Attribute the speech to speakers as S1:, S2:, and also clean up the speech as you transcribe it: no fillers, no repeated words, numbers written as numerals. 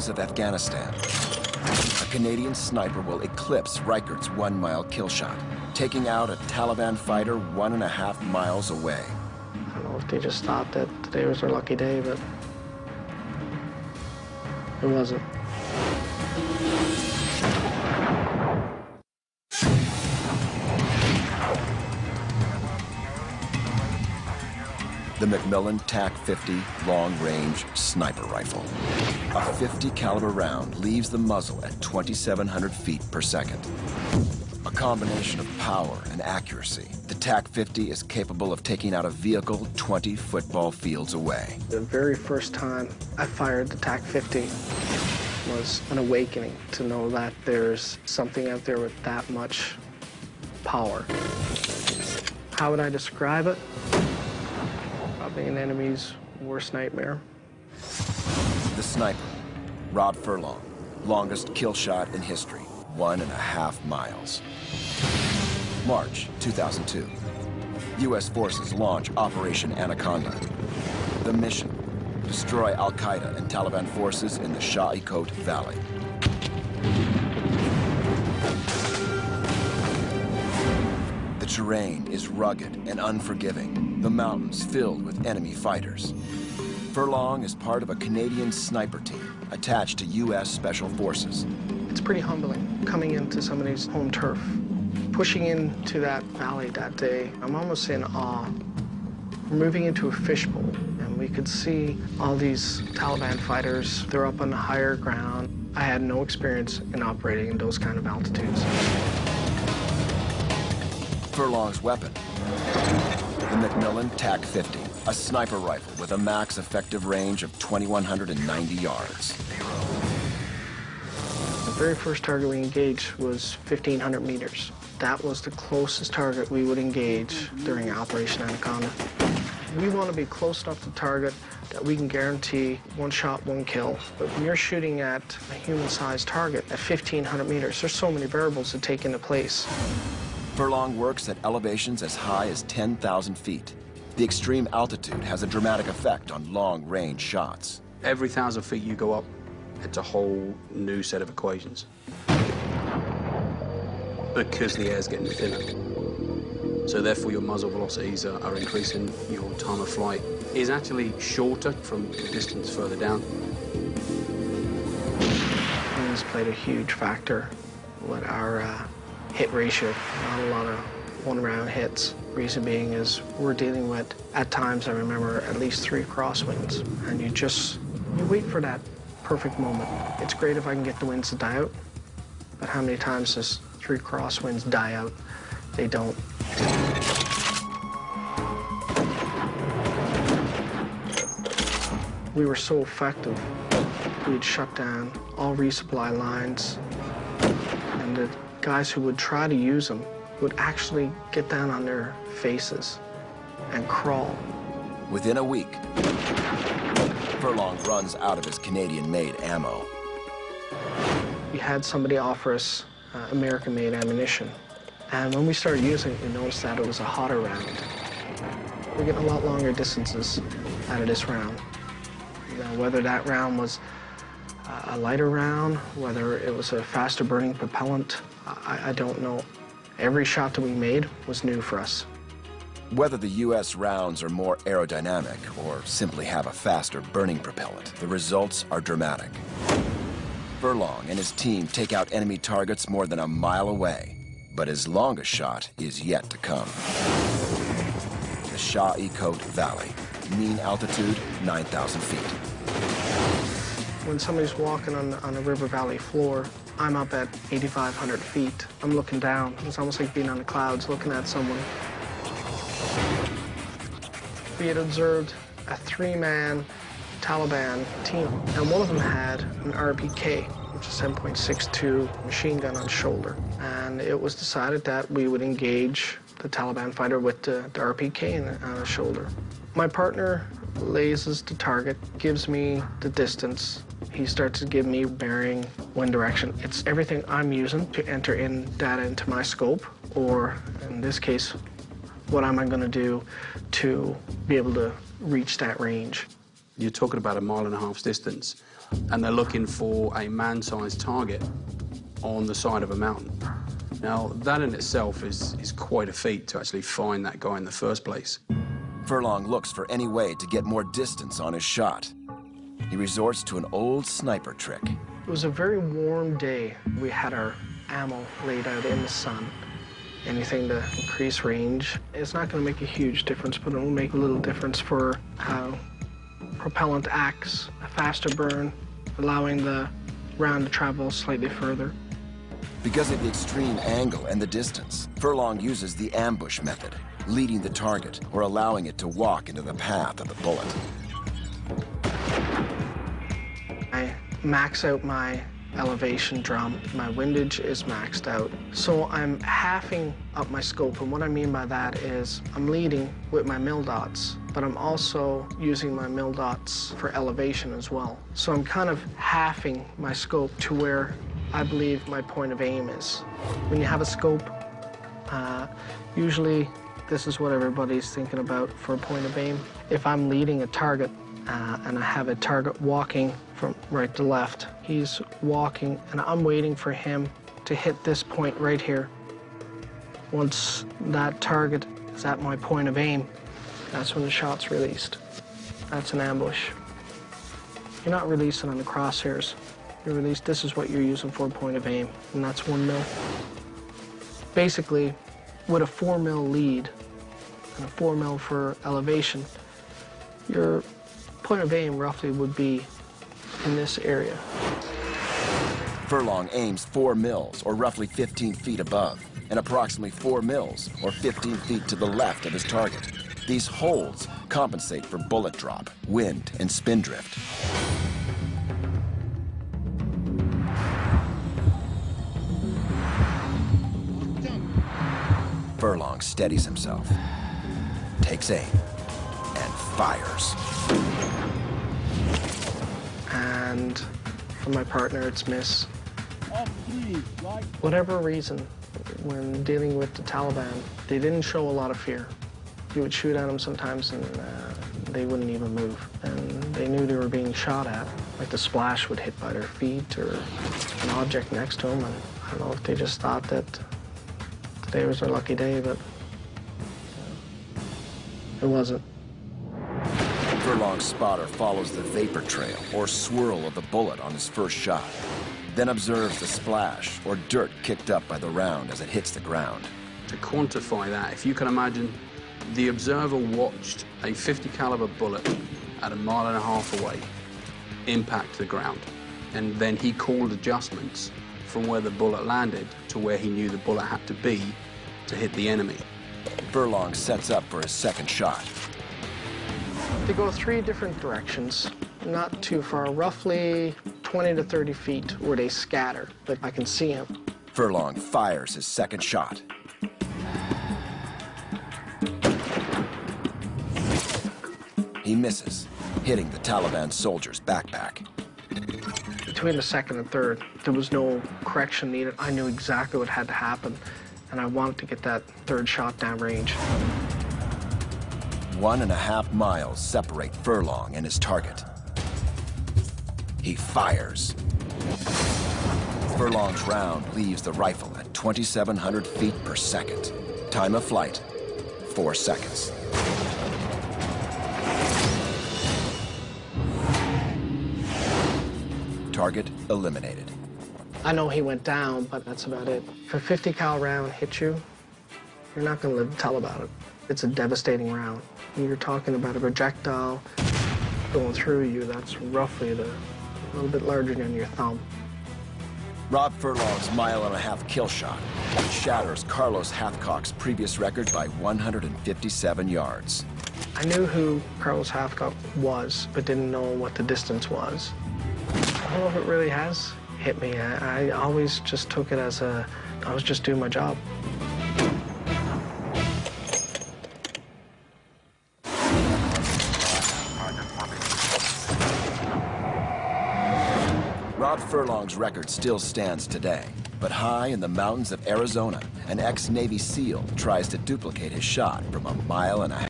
S1: mountains of Afghanistan, a Canadian sniper will eclipse Reichert's 1-mile kill shot, taking out a Taliban fighter 1.5 miles away.
S2: I don't know if they just thought that today was their lucky day, but it wasn't.
S1: The Macmillan TAC-50 long-range sniper rifle. A .50 caliber round leaves the muzzle at 2,700 feet per second. A combination of power and accuracy, the TAC-50 is capable of taking out a vehicle 20 football fields away.
S2: The very first time I fired the TAC-50 was an awakening to know that there's something out there with that much power. How would I describe it? Probably an enemy's worst nightmare.
S1: The sniper, Rob Furlong, longest kill shot in history, 1.5 miles. March 2002. U.S. forces launch Operation Anaconda. The mission, destroy Al-Qaeda and Taliban forces in the Shah-e-Kot Valley. The terrain is rugged and unforgiving, the mountains filled with enemy fighters. Furlong is part of a Canadian sniper team attached to U.S. Special Forces.
S2: It's pretty humbling coming into somebody's home turf. Pushing into that valley that day, I'm almost in awe. We're moving into a fishbowl, and we could see all these Taliban fighters. They're up on the higher ground. I had no experience in operating in those kind of altitudes.
S1: Furlong's weapon, the Macmillan TAC-50, a sniper rifle with a max effective range of 2,190 yards.
S2: The very first target we engaged was 1,500 meters. That was the closest target we would engage during Operation Anaconda. We want to be close enough to target that we can guarantee one shot, one kill. But when you're shooting at a human-sized target at 1,500 meters, there's so many variables to take into place.
S1: Furlong works at elevations as high as 10,000 feet. The extreme altitude has a dramatic effect on long-range shots.
S3: Every 1,000 feet you go up, it's a whole new set of equations. Because the air's getting thinner. So therefore your muzzle velocities are increasing, your time of flight is actually shorter from the distance further down.
S2: Winds played a huge factor with our hit ratio. Not a lot of one-round hits. Reason being is we're dealing with, at times I remember, at least 3 crosswinds. And you wait for that perfect moment. It's great if I can get the winds to die out, but how many times does 3 crosswinds die out? They don't. We were so effective. We'd shut down all resupply lines, and the guys who would try to use them would actually get down on their faces and crawl.
S1: Within a week, Furlong runs out of his Canadian-made ammo.
S2: We had somebody offer us American-made ammunition. And when we started using it, we noticed that it was a hotter round. We're getting a lot longer distances out of this round. You know, whether that round was a lighter round, whether it was a faster burning propellant, I don't know. Every shot that we made was new for us.
S1: Whether the U.S. rounds are more aerodynamic or simply have a faster burning propellant, the results are dramatic. Furlong and his team take out enemy targets more than a mile away, but his longest shot is yet to come. The Shah-e-Kot Valley, mean altitude 9,000 feet.
S2: When somebody's walking on a river valley floor, I'm up at 8,500 feet. I'm looking down. It's almost like being on the clouds, looking at someone. We had observed a 3-man Taliban team, and one of them had an RPK, which is 7.62 machine gun on shoulder. And it was decided that we would engage the Taliban fighter with the RPK on his shoulder. My partner lasers the target, gives me the distance. He starts to give me bearing, wind direction. It's everything I'm using to enter in data into my scope, or in this case, what am I going to do to be able to reach that range.
S3: You're talking about a 1.5 mile distance, and they're looking for a man-sized target on the side of a mountain. Now, that in itself is quite a feat to actually find that guy in the first place.
S1: Furlong looks for any way to get more distance on his shot. He resorts to an old sniper trick.
S2: It was a very warm day. We had our ammo laid out in the sun. Anything to increase range. It's not going to make a huge difference, but it will make a little difference for how propellant acts. A faster burn, allowing the round to travel slightly further.
S1: Because of the extreme angle and the distance, Furlong uses the ambush method, leading the target or allowing it to walk into the path of the bullet.
S2: I max out my elevation drum. My windage is maxed out. So I'm halving up my scope, and what I mean by that is I'm leading with my mil dots, but I'm also using my mil dots for elevation as well. So I'm kind of halving my scope to where I believe my point of aim is. When you have a scope, usually this is what everybody's thinking about for a point of aim. If I'm leading a target and I have a target walking from right to left, he's walking and I'm waiting for him to hit this point right here. Once that target is at my point of aim, that's when the shot's released. That's an ambush. You're not releasing on the crosshairs. You're released, this is what you're using for a point of aim, and that's 1 mil. Basically, with a 4 mil lead and a 4 mil for elevation, your point of aim roughly would be in this area.
S1: Furlong aims 4 mils, or roughly 15 feet above, and approximately 4 mils, or 15 feet to the left of his target. These holds compensate for bullet drop, wind, and spin drift. Furlong steadies himself, takes aim, and fires.
S2: And for my partner, it's miss. Whatever reason, when dealing with the Taliban, they didn't show a lot of fear. You would shoot at them sometimes and they wouldn't even move. And they knew they were being shot at. Like the splash would hit by their feet or an object next to them. And I don't know if they just thought that today was their lucky day, but it wasn't.
S1: Furlong's spotter follows the vapor trail or swirl of the bullet on his first shot, then observes the splash or dirt kicked up by the round as it hits the ground.
S3: To quantify that, if you can imagine, the observer watched a .50 caliber bullet at 1.5 miles away impact the ground, and then he called adjustments from where the bullet landed to where he knew the bullet had to be to hit the enemy.
S1: Furlong sets up for his second shot.
S2: They go 3 different directions, not too far, roughly 20 to 30 feet where they scatter, but I can see him.
S1: Furlong fires his second shot. He misses, hitting the Taliban soldier's backpack.
S2: Between the second and third, there was no correction needed. I knew exactly what had to happen, and I wanted to get that third shot downrange.
S1: 1.5 miles separate Furlong and his target. He fires. Furlong's round leaves the rifle at 2,700 feet per second. Time of flight, 4 seconds. Target eliminated.
S2: I know he went down, but that's about it. If a 50 cal round hits you, you're not going to live to tell about it. It's a devastating round. When you're talking about a projectile going through you, that's roughly a little bit larger than your thumb.
S1: Rob Furlong's 1.5 mile kill shot shatters Carlos Hathcock's previous record by 157 yards.
S2: I knew who Carlos Hathcock was, but didn't know what the distance was. I don't know if it really has hit me. I always just took it as I was just doing my job.
S1: Rob Furlong's record still stands today, but high in the mountains of Arizona, an ex-Navy SEAL tries to duplicate his shot from 1.5 miles.